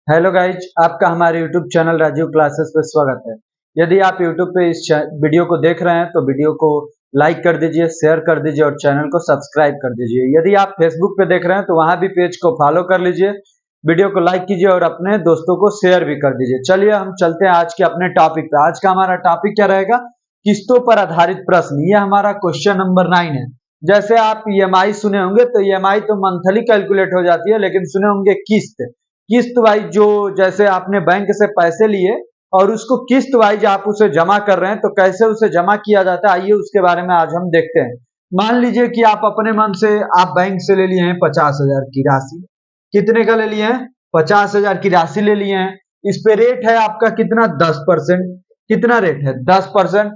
Hello guys, आपका हमारे YouTube channel Rajiv classes पे स्वागत है। यदि आप यूट्यूब पे इस वीडियो को देख रहे हैं तो वीडियो को लाइक कर दीजिए, शेयर कर दीजिए और चैनल को सब्सक्राइब कर दीजिए। यदि आप फेसबुक पे देख रहे हैं तो वहां भी पेज को फॉलो कर लीजिए, वीडियो को लाइक कीजिए और अपने दोस्तों को शेयर भी कर दीजिए। चलिए हम चलते हैं आज के अपने टॉपिक पे। आज का हमारा टॉपिक क्या रहेगा? किस्तों पर आधारित प्रश्न। ये हमारा क्वेश्चन नंबर 9 है। जैसे आप ईएमआई सुने होंगे तो ईएमआई तो मंथली कैलकुलेट हो जाती है, लेकिन सुने होंगे किस्त वाइज, जो जैसे आपने बैंक से पैसे लिए और उसको किस्त वाइज आप उसे जमा कर रहे हैं तो कैसे उसे जमा किया जाता है, आइए उसके बारे में आज हम देखते हैं। मान लीजिए कि आप अपने मन से आप बैंक से ले लिए हैं 50,000 की राशि। कितने का ले लिए हैं? 50,000 की राशि ले लिए हैं। इस पे रेट है आपका कितना? 10%। कितना रेट है? 10%।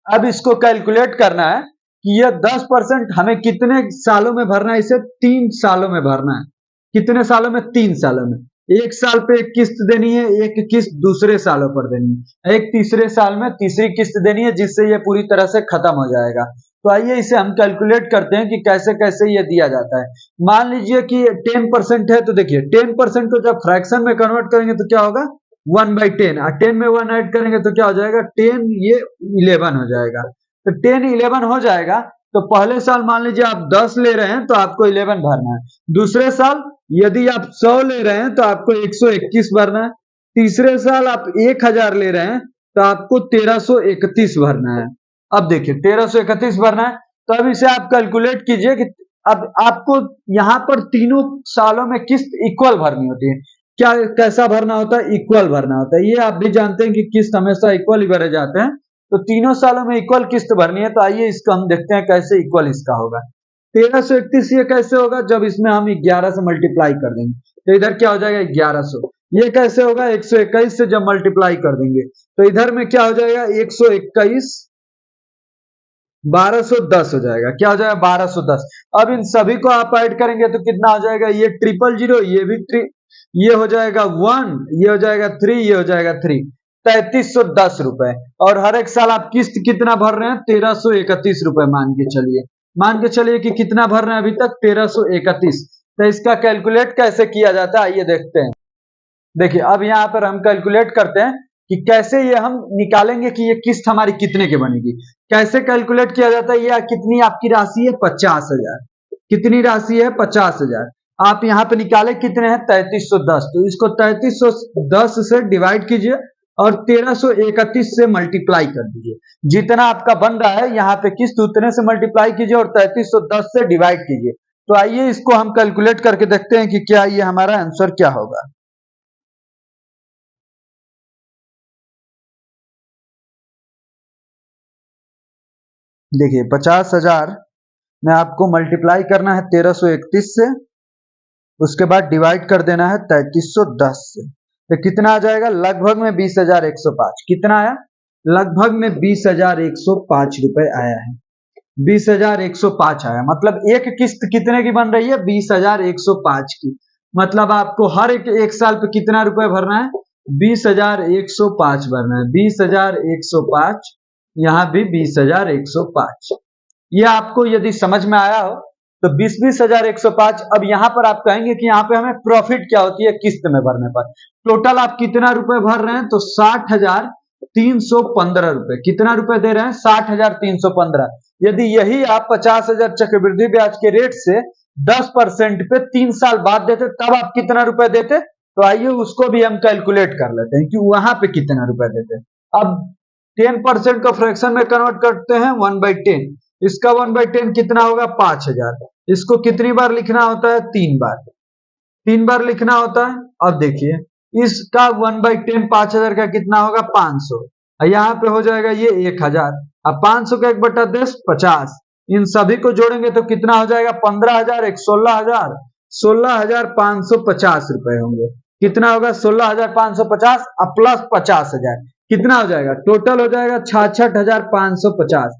अब इसको कैलकुलेट करना है कि यह 10% हमें कितने सालों में भरना है। इसे 3 सालों में भरना है। कितने सालों में? 3 सालों में। एक साल पे एक किस्त देनी है, एक किस्त दूसरे सालों पर देनी है, एक तीसरे साल में तीसरी किस्त देनी है, जिससे ये पूरी तरह से खत्म हो जाएगा। तो आइए इसे हम कैलकुलेट करते हैं कि कैसे कैसे ये दिया जाता है। मान लीजिए कि 10% है, तो देखिए 10% को जब फ्रैक्शन में कन्वर्ट करेंगे तो क्या होगा? 1/10। और 10 में 1 ऐड करेंगे तो क्या हो जाएगा? 10, ये 11 हो जाएगा। तो 10 11 हो जाएगा। तो पहले साल मान लीजिए आप 10 ले रहे हैं तो आपको 11 भरना है। दूसरे साल यदि आप 100 ले रहे हैं तो आपको 121 भरना है। तीसरे साल आप 1000 ले रहे हैं तो आपको 1331 भरना है। अब देखिए 1331 भरना है। तो अब इसे आप कैलकुलेट कीजिए कि अब आपको यहाँ पर तीनों सालों में किस्त इक्वल भरनी होती है। क्या कैसा भरना होता है? इक्वल भरना होता है। ये आप भी जानते हैं कि किस्त हमेशा इक्वल ही भरे जाते हैं। तो तीनों सालों में इक्वल किस्त भरनी है। तो आइए इसको हम देखते हैं कैसे इक्वल इसका होगा। 1331 ये कैसे होगा? जब इसमें हम 11 से मल्टीप्लाई कर देंगे तो इधर क्या हो जाएगा? 1100। ये कैसे होगा? 121 से जब मल्टीप्लाई कर देंगे तो इधर में क्या हो जाएगा? 121 1210 हो जाएगा। क्या हो जाएगा? 1210। अब इन सभी को आप ऐड करेंगे तो कितना हो जाएगा? ये 000, ये भी 3, ये हो जाएगा 1, ये हो जाएगा 3, ये हो जाएगा 3, 3310 रुपए। और हर एक साल आप किस्त कितना भर रहे हैं? 1331 रुपए मान के चलिए कि कितना भर रहे हैं अभी तक? 1331। तो इसका कैलकुलेट कैसे किया जाता है, आइए देखते हैं। देखिए अब यहाँ पर हम कैलकुलेट करते हैं कि कैसे ये हम निकालेंगे कि ये किस्त हमारी कितने की बनेगी। कैसे कैलकुलेट किया जाता है? ये कितनी आपकी राशि है? 50,000। कितनी राशि है? 50,000। आप यहाँ पे निकाले कितने हैं? 3310। तो इसको 3310 से डिवाइड कीजिए और 1331 से मल्टीप्लाई कर दीजिए। जितना आपका बन रहा है यहाँ पे किस्त, उतने से मल्टीप्लाई कीजिए और 3310 से डिवाइड कीजिए। तो आइए इसको हम कैलकुलेट करके देखते हैं कि क्या ये हमारा आंसर क्या होगा। देखिए 50,000 में आपको मल्टीप्लाई करना है 1331 से, उसके बाद डिवाइड कर देना है 3310 से। तो कितना आ जाएगा? लगभग में 20,105। कितना आया? लगभग में 20,105 रुपए आया है। 20,105 आया। मतलब एक किस्त कितने की बन रही है? 20,105 की। मतलब आपको हर एक साल पे कितना रुपए भरना है? 20,105 भरना है। 20,105, यहाँ भी 20,105। ये आपको यदि समझ में आया हो तो 20,105। अब यहाँ पर आप कहेंगे कि यहाँ पे हमें प्रॉफिट क्या होती है किस्त में भरने पर। टोटल आप कितना रुपए भर रहे हैं? तो 60,315 रुपए। कितना रुपए दे रहे हैं? 60,315। यदि यही आप 50,000 चक्रवृद्धि ब्याज के रेट से 10% पे 3 साल बाद देते तब आप कितना रुपए देते? तो आइए उसको भी हम कैलकुलेट कर लेते हैं कि वहां पे कितना रुपए देते। अब 10% को फ्रैक्शन में कन्वर्ट करते हैं 1/10। इसका 1/10 कितना होगा? 5,000। इसको कितनी बार लिखना होता है? 3 बार। 3 बार लिखना होता है। अब देखिए इसका 1/10 5,000 का कितना होगा? 500। यहाँ पे हो जाएगा ये 1,000। अब 500 का 1/10 50। इन सभी को जोड़ेंगे तो कितना हो जाएगा? 15,000, 16,000, 16,550 रुपए होंगे। कितना होगा? 16,550 और प्लस 50,000 कितना हो जाएगा? टोटल हो जाएगा 66,550।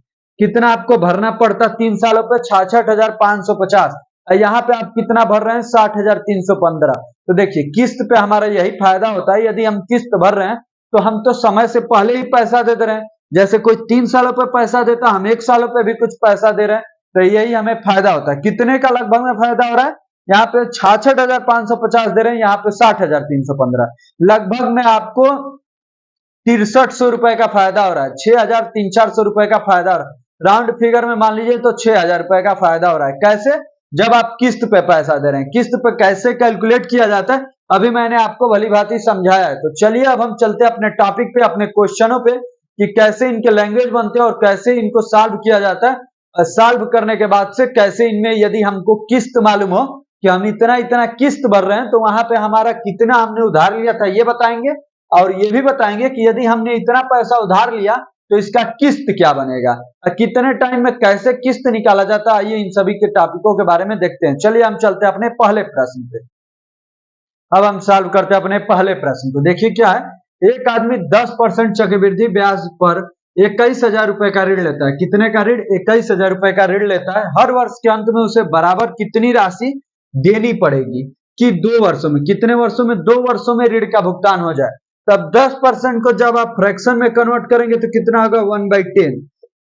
कितना आपको भरना पड़ता 3 सालों पे? 66,550। यहाँ पे आप कितना भर रहे हैं? 60,315। तो देखिए किस्त पे हमारा यही फायदा होता है। यदि हम किस्त भर रहे हैं तो हम तो समय से पहले ही पैसा दे रहे हैं। जैसे कोई 3 सालों पे पैसा देता, हम 1 सालों पे भी कुछ पैसा दे रहे हैं। तो यही हमें फायदा होता है। कितने का लगभग में फायदा हो रहा है? यहाँ पे 66,550 दे रहे हैं, यहाँ पे 60,315, लगभग में आपको 6300 रुपए का फायदा हो रहा है, 6,300-400 रुपए का फायदा हो रहा है। राउंड फिगर में मान लीजिए तो 6,000 रुपए का फायदा हो रहा है। कैसे? जब आप किस्त पे पैसा दे रहे हैं। किस्त पे कैसे कैलकुलेट किया जाता है अभी मैंने आपको भली भांति समझाया है। तो चलिए अब हम चलते हैं अपने टॉपिक पे, अपने क्वेश्चनों पे कि कैसे इनके लैंग्वेज बनते हैं और कैसे इनको सॉल्व किया जाता है। सॉल्व करने के बाद से कैसे इनमें यदि हमको किस्त मालूम हो कि हम इतना इतना किस्त भर रहे हैं तो वहां पे हमारा कितना हमने उधार लिया था ये बताएंगे, और ये भी बताएंगे कि यदि हमने इतना पैसा उधार लिया तो इसका किस्त क्या बनेगा, कितने टाइम में कैसे किस्त निकाला जाता है। आइए इन सभी के टॉपिकों के बारे में देखते हैं। चलिए हम चलते हैं अपने पहले प्रश्न पे। अब हम सॉल्व करते हैं अपने पहले प्रश्न को। देखिए क्या है, एक आदमी 10% चक्रवृद्धि ब्याज पर 21,000 रुपए का ऋण लेता है। कितने का ऋण? 21,000 रुपए का ऋण लेता है। हर वर्ष के अंत में उसे बराबर कितनी राशि देनी पड़ेगी कि 2 वर्षों में, कितने वर्षों में? 2 वर्षों में ऋण का भुगतान हो जाए। तब 10% को जब आप फ्रैक्शन में कन्वर्ट करेंगे तो कितना होगा? 1/10।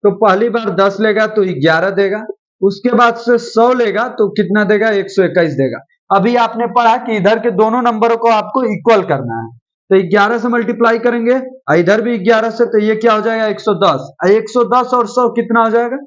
तो पहली बार 10 लेगा तो 11 देगा, उसके बाद से 100 लेगा तो कितना देगा? 121 देगा। अभी आपने पढ़ा कि इधर के दोनों नंबरों को आपको इक्वल करना है, तो 11 से मल्टीप्लाई करेंगे, इधर भी 11 से, तो ये क्या हो जाएगा? 110। 110 और 100 कितना हो जाएगा?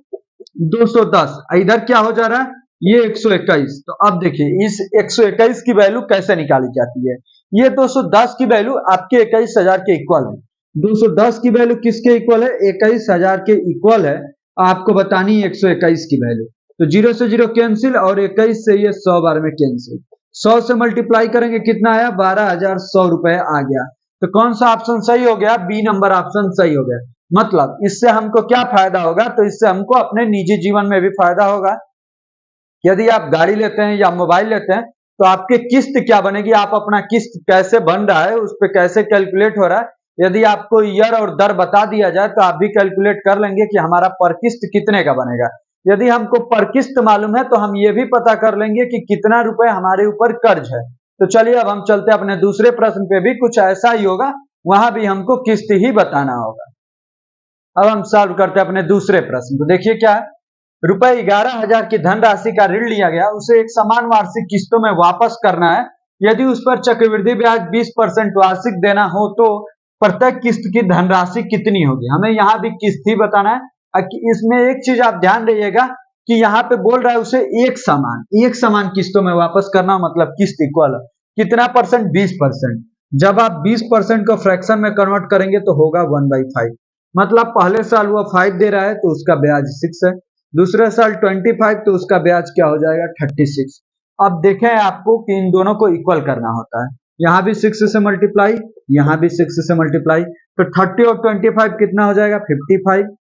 210। इधर क्या हो जा रहा है? ये 121। तो अब देखिए इस 121 की वैल्यू कैसे निकाली जाती है। ये 210 की वैल्यू आपके 21,000 के इक्वल है। 210 की वैल्यू किसके इक्वल है? 21,000 के इक्वल है। आपको बतानी है 121 की वैल्यू। तो 0 से 0 कैंसिल और 21 से ये 100 बार में कैंसिल। 100 से मल्टीप्लाई करेंगे कितना आया? 12,100 रुपए आ गया। तो कौन सा ऑप्शन सही हो गया? बी नंबर ऑप्शन सही हो गया। मतलब इससे हमको क्या फायदा होगा? तो इससे हमको अपने निजी जीवन में भी फायदा होगा। यदि आप गाड़ी लेते हैं या मोबाइल लेते हैं तो आपके किस्त क्या बनेगी, आप अपना किस्त कैसे बन रहा है उस पर कैसे कैलकुलेट हो रहा है, यदि आपको ईयर और दर बता दिया जाए तो आप भी कैलकुलेट कर लेंगे कि हमारा पर किस्त कितने का बनेगा। यदि हमको पर किस्त मालूम है तो हम ये भी पता कर लेंगे कि कितना रुपए हमारे ऊपर कर्ज है। तो चलिए अब हम चलते हैं अपने दूसरे प्रश्न पे, भी कुछ ऐसा ही होगा, वहां भी हमको किस्त ही बताना होगा। अब हम सॉल्व करते हैं अपने दूसरे प्रश्न को। देखिए क्या है, रुपए 11,000 की धनराशि का ऋण लिया गया, उसे एक समान वार्षिक किस्तों में वापस करना है। यदि उस पर चक्रवृद्धि ब्याज 20% वार्षिक देना हो तो प्रत्येक किस्त की धनराशि कितनी होगी? हमें यहाँ भी किस्त ही बताना है। इसमें एक चीज आप ध्यान रखिएगा कि यहाँ पे बोल रहा है उसे एक समान किस्तों में वापस करना, मतलब किस्त इक्वल कितना परसेंट? 20%। जब आप 20% को फ्रैक्शन में कन्वर्ट करेंगे तो होगा 1/5। मतलब पहले साल वो 5 दे रहा है तो उसका ब्याज 6 है, दूसरे साल 25 तो उसका ब्याज क्या हो जाएगा? 36। अब देखें आपको कि इन दोनों को इक्वल करना होता है। यहाँ भी 6 से मल्टीप्लाई, यहाँ भी 6 से मल्टीप्लाई, तो 30 और 25 कितना हो जाएगा? 55।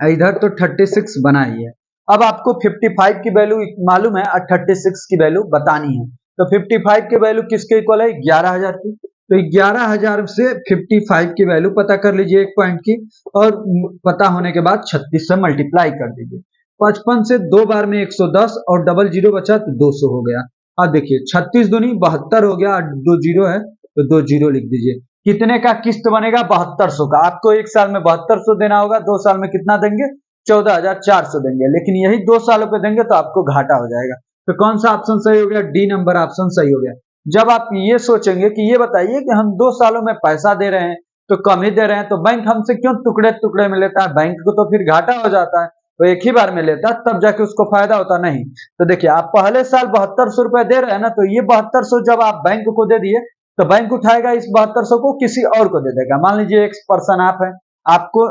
इधर तो 36 बना ही है। अब आपको 55 की वैल्यू मालूम है और 36 की वैल्यू बतानी है। तो 55 की वैल्यू किसके इक्वल है? 11,000 की। तो 11,000 से 55 की वैल्यू पता कर लीजिए एक पॉइंट की, और पता होने के बाद 36 से मल्टीप्लाई कर दीजिए। 55 से 2 बार में 110 और डबल जीरो बचा तो 200 हो गया। अब देखिए 36 दूनी 72 हो गया, 2 जीरो है तो 2 जीरो लिख दीजिए। कितने का किस्त बनेगा? 7200 का। आपको एक साल में 7200 देना होगा, 2 साल में कितना देंगे? 14,400 देंगे। लेकिन यही 2 सालों पे देंगे तो आपको घाटा हो जाएगा। तो कौन सा ऑप्शन सही हो गया? डी नंबर ऑप्शन सही हो गया। जब आप ये सोचेंगे कि ये बताइए कि हम 2 सालों में पैसा दे रहे हैं तो कम ही दे रहे हैं, तो बैंक हमसे क्यों टुकड़े टुकड़े में लेता है? बैंक को तो फिर घाटा हो जाता है, तो एक ही बार में लेता तब जाके उसको फायदा होता नहीं। तो देखिए आप पहले साल 7200 रुपए दे रहे हैं ना, तो ये 7200 जब आप बैंक को दे दिए तो बैंक उठाएगा इस 7200 को किसी और को दे देगा। मान लीजिए एक पर्सन आप है, आपको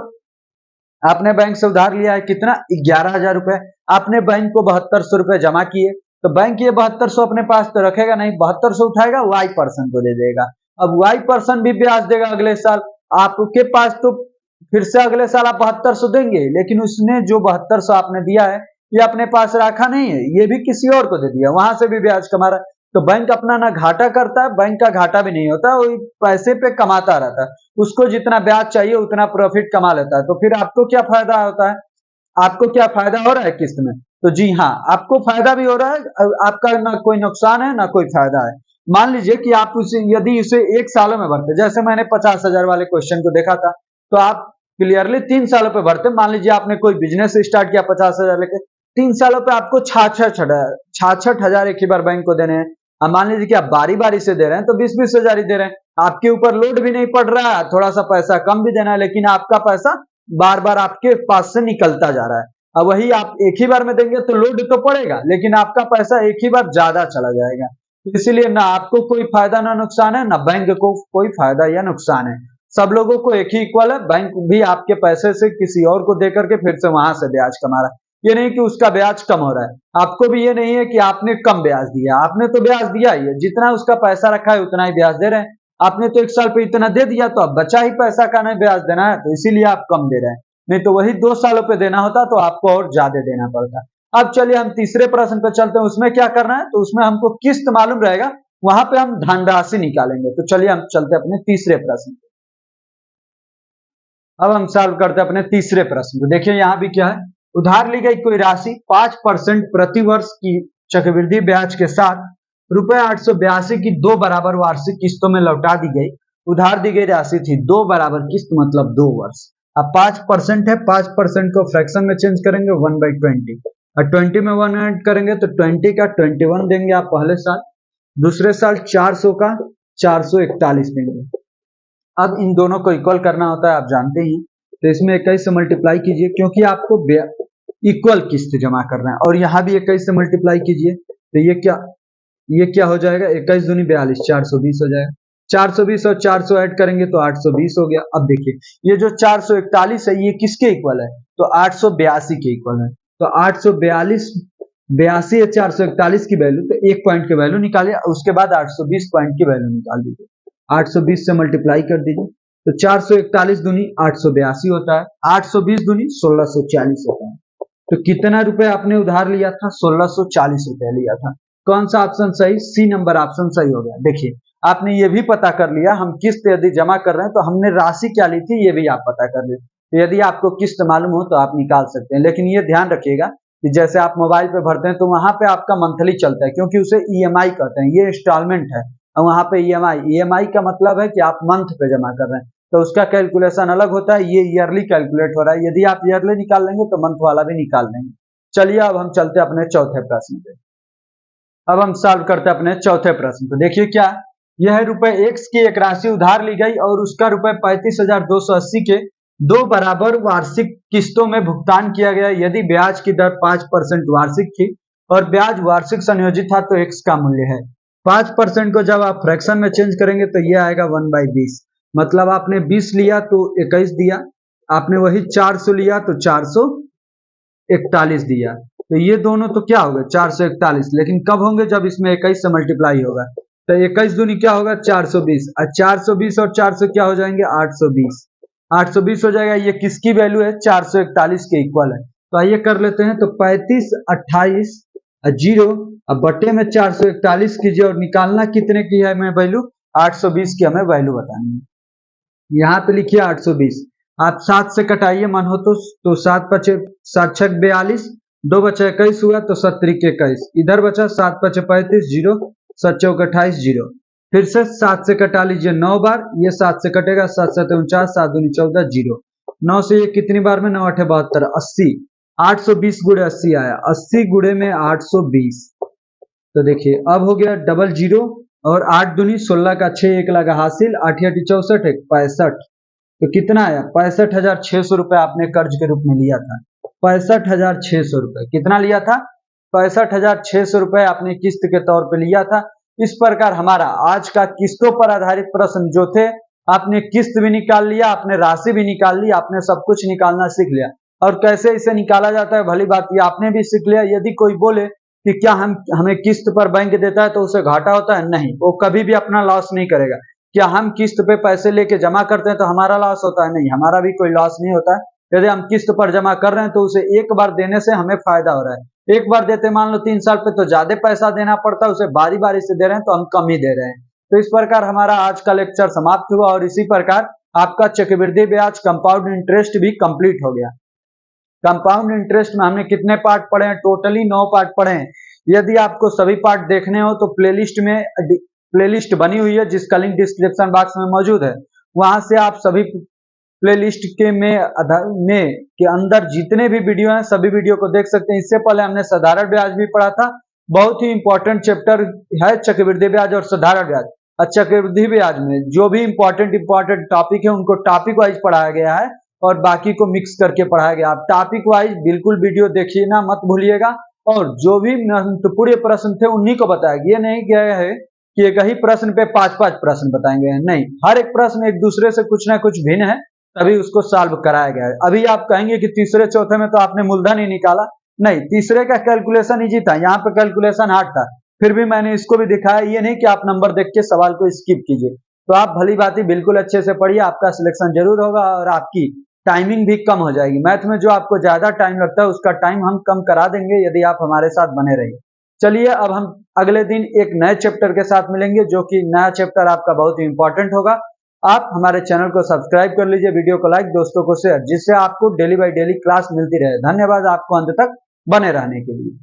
आपने बैंक से उधार लिया है कितना? 11,000 रुपए। आपने बैंक को 7200 रुपए जमा किए, तो बैंक ये 7200 अपने पास तो रखेगा नहीं, 7200 उठाएगा वाई पर्सन को दे देगा। अब वाई पर्सन भी ब्याज देगा अगले साल आपके पास, तो फिर से अगले साल आप 7200 देंगे, लेकिन उसने जो 7200 आपने दिया है ये अपने पास रखा नहीं है, ये भी किसी और को दे दिया, वहां से भी ब्याज कमा रहा है। तो बैंक अपना ना घाटा करता है, बैंक का घाटा भी नहीं होता, वो पैसे पे कमाता रहता है, उसको जितना ब्याज चाहिए उतना प्रॉफिट कमा लेता है। तो फिर आपको क्या फायदा होता है? आपको क्या फायदा हो रहा है किस्त में? तो जी हाँ, आपको फायदा भी हो रहा है, आपका ना कोई नुकसान है ना कोई फायदा है। मान लीजिए कि आप उसे यदि उसे 1 सालों में भरते, जैसे मैंने 50,000 वाले क्वेश्चन को देखा था, तो आप क्लियरली 3 सालों पे भरते। मान लीजिए आपने कोई बिजनेस स्टार्ट किया 50,000 लेके, 3 सालों पे आपको 66,000 एक ही बार बैंक को देने हैं। अब मान लीजिए कि आप बारी बारी से दे रहे हैं तो 20-20 हजार ही दे रहे हैं, आपके ऊपर लोड भी नहीं पड़ रहा है, थोड़ा सा पैसा कम भी देना है, लेकिन आपका पैसा बार बार आपके पास से निकलता जा रहा है। अब वही आप एक ही बार में देंगे तो लोड तो पड़ेगा, लेकिन आपका पैसा एक ही बार ज्यादा चला जाएगा। तो इसीलिए ना आपको कोई फायदा ना नुकसान है, ना बैंक को कोई फायदा या नुकसान है। सब लोगों को एक ही इक्वल है, बैंक भी आपके पैसे से किसी और को देकर के फिर से वहां से ब्याज कमा रहा है। ये नहीं कि उसका ब्याज कम हो रहा है, आपको भी ये नहीं है कि आपने कम ब्याज दिया, आपने तो ब्याज दिया ही है, जितना उसका पैसा रखा है उतना ही ब्याज दे रहे हैं। आपने तो 1 साल पे इतना दे दिया, तो अब बचा ही पैसा का नहीं ब्याज देना है, तो इसीलिए आप कम दे रहे हैं, नहीं तो वही 2 सालों पे देना होता तो आपको और ज्यादा देना पड़ता। अब चलिए हम तीसरे प्रश्न पे चलते हैं, उसमें क्या करना है, तो उसमें हमको किस्त मालूम रहेगा, वहां पे हम धनराशि निकालेंगे। तो चलिए हम चलते हैं अपने तीसरे प्रश्न पे। अब हम सॉल्व करते हैं अपने तीसरे प्रश्न को। देखिए यहाँ भी क्या है, उधार ली गई कोई राशि 5% प्रति वर्ष की चक्रवृद्धि ब्याज के साथ ₹882 की 2 बराबर वार्षिक किस्तों में लौटा दी गई। उधार दी गई राशि थी 2 बराबर किस्त, मतलब 2 वर्ष। अब 5% है, 5% को फ्रैक्शन में चेंज करेंगे 1/20, और 20 में 1 ऐड करेंगे तो 20 का 21 देंगे आप पहले साल, दूसरे साल 400 का 441 देंगे। अब इन दोनों को इक्वल करना होता है, आप जानते ही, तो इसमें 21 से मल्टीप्लाई कीजिए, क्योंकि आपको इक्वल किस्त जमा करना है, और यहाँ भी 21 से मल्टीप्लाई कीजिए, तो ये क्या हो जाएगा, 21 दूनी 42, 420 हो जाएगा। 420 और 400 ऐड करेंगे तो 820 हो गया। अब देखिए ये जो 441 है ये किसके इक्वल है, तो 882 के इक्वल है। तो 882 है 441 की वैल्यू, तो 1 पॉइंट की वैल्यू निकालिए, उसके बाद 820 पॉइंट की वैल्यू निकाल दीजिए। 820 से मल्टीप्लाई कर दीजिए, तो 441 दूनी 882 होता है, 820 दूनी 1640 होता है। तो कितना रुपए आपने उधार लिया था, 1640 रुपए लिया था। कौन सा ऑप्शन सही, सी नंबर ऑप्शन सही हो गया। देखिए आपने ये भी पता कर लिया, हम किस्त यदि जमा कर रहे हैं तो हमने राशि क्या ली थी ये भी आप पता कर लिए। तो यदि आपको किस्त मालूम हो तो आप निकाल सकते हैं, लेकिन ये ध्यान रखिएगा कि जैसे आप मोबाइल पे भरते हैं तो वहां पे आपका मंथली चलता है, क्योंकि उसे ईएमआई कहते हैं, ये इंस्टॉलमेंट है, और वहां पे ईएमआई का मतलब है कि आप मंथ पे जमा कर रहे हैं, तो उसका कैलकुलेशन अलग होता है, ये ईयरली कैलकुलेट हो रहा है। यदि आप ईयरली निकाल लेंगे तो मंथ वाला भी निकाल लेंगे। चलिए अब हम चलते हैं अपने चौथे प्रश्न पे। अब हम सॉल्व करते हैं अपने चौथे प्रश्न को। देखिए क्या, यह ₹X की एक राशि उधार ली गई और उसका ₹35,280 के 2 बराबर वार्षिक किस्तों में भुगतान किया गया। यदि ब्याज की दर 5% वार्षिक थी और ब्याज वार्षिक संयोजित था तो X का मूल्य है। 5% को जब आप फ्रैक्शन में चेंज करेंगे तो ये आएगा 1/20, मतलब आपने 20 लिया तो 21 दिया, आपने वही 400 लिया तो 441 दिया, तो ये दोनों तो क्या होगा 441, लेकिन कब होंगे, जब इसमें 21 से मल्टीप्लाई होगा। तो 21 दूनी क्या होगा 420, और 420 और 400 क्या हो जाएंगे 820, 820 हो जाएगा। ये किसकी वैल्यू है, 441 के इक्वल है। तो आइए कर लेते हैं, तो 35, 28, 0 अब बटे में 441 कीजिए, और निकालना कितने की है हमें वैल्यू, 820 की हमें वैल्यू बतानी है। यहाँ पे लिखिए 820, आप 7 से कटाइए मन हो तो 7 बचे 7 छक 42, 2 बचे 21 हुआ तो 7 के 21, इधर बचा 7 बचे 35, 0 7 चौक 28, 0 फिर से 7 से कटा लीजिए 9 बार, ये 7 से कटेगा 7 7 49, 7 दूनी 14, 0 9 से ये कितनी बार में 9 8 72, 80, 820 गुणे 80 आया, 80 गुणे में 820। तो देखिए अब हो गया डबल 0 और 8 दूनी 16 का 6 1 लगा हासिल, 8 8 64 1 65, तो कितना आया 65,600 रुपए आपने कर्ज के रूप में लिया था। 65,600 रुपए कितना लिया था, 65,600 रुपए आपने किस्त के तौर पे लिया था। इस प्रकार हमारा आज का किस्तों पर आधारित प्रश्न जो थे, आपने किस्त भी निकाल लिया, आपने राशि भी निकाल ली, आपने सब कुछ निकालना सीख लिया, और कैसे इसे निकाला जाता है भली बात ये आपने भी सीख लिया। यदि कोई बोले कि क्या हमें किस्त पर बैंक देता है तो उसे घाटा होता है, नहीं, वो कभी भी अपना लॉस नहीं करेगा। क्या हम किस्त पे पैसे लेके जमा करते हैं तो हमारा लॉस होता है, नहीं, हमारा भी कोई लॉस नहीं होता है। यदि हम किस्त पर जमा कर रहे हैं तो उसे एक बार देने से हमें फायदा हो रहा है। एक बार देते मान लो 3 साल पे तो ज्यादा पैसा देना पड़ता है, उसे बारी बारी से दे रहे हैं तो हम कम ही दे रहे हैं। तो इस प्रकार हमारा आज का लेक्चर समाप्त हुआ, और इसी प्रकार आपका चक्रवृद्धि ब्याज कंपाउंड इंटरेस्ट भी कंप्लीट हो गया। कंपाउंड इंटरेस्ट में हमने कितने पार्ट पढ़े हैं, टोटली 9 पार्ट पढ़े हैं। यदि आपको सभी पार्ट देखने हो तो प्लेलिस्ट बनी हुई है जिसका लिंक डिस्क्रिप्शन बॉक्स में मौजूद है, वहां से आप सभी प्लेलिस्ट के अंदर जितने भी वीडियो हैं सभी वीडियो को देख सकते हैं। इससे पहले हमने साधारण ब्याज भी पढ़ा था, बहुत ही इंपॉर्टेंट चैप्टर है चक्रवृद्धि ब्याज और साधारण ब्याज। चक्रवृद्धि ब्याज में जो भी इंपॉर्टेंट टॉपिक है उनको टॉपिक वाइज पढ़ाया गया है और बाकी को मिक्स करके पढ़ाया गया। आप टॉपिक वाइज बिल्कुल वीडियो देखिए ना, मत भूलिएगा। और जो भी महत्वपूर्ण प्रश्न थे उन्हीं को बताया, ये नहीं गया है कि एक ही प्रश्न पे 5-5 प्रश्न बताएंगे, नहीं, हर एक प्रश्न एक दूसरे से कुछ ना कुछ भिन्न है, तभी उसको सॉल्व कराया गया है। अभी आप कहेंगे कि तीसरे चौथे में तो आपने मूलधन ही निकाला, नहीं, तीसरे का कैलकुलेशन इजी था, यहाँ पे कैलकुलेशन हार्ड था, फिर भी मैंने इसको भी दिखाया। ये नहीं कि आप नंबर देख के सवाल को स्किप कीजिए। तो आप भली बात बिल्कुल अच्छे से पढ़िए, आपका सिलेक्शन जरूर होगा और आपकी टाइमिंग भी कम हो जाएगी। मैथ में जो आपको ज्यादा टाइम लगता है उसका टाइम हम कम करा देंगे यदि आप हमारे साथ बने रहिए। चलिए अब हम अगले दिन एक नए चैप्टर के साथ मिलेंगे, जो कि नया चैप्टर आपका बहुत ही इंपॉर्टेंट होगा। आप हमारे चैनल को सब्सक्राइब कर लीजिए, वीडियो को लाइक, दोस्तों को शेयर, जिससे आपको डेली बाय डेली क्लास मिलती रहे। धन्यवाद आपको अंत तक बने रहने के लिए।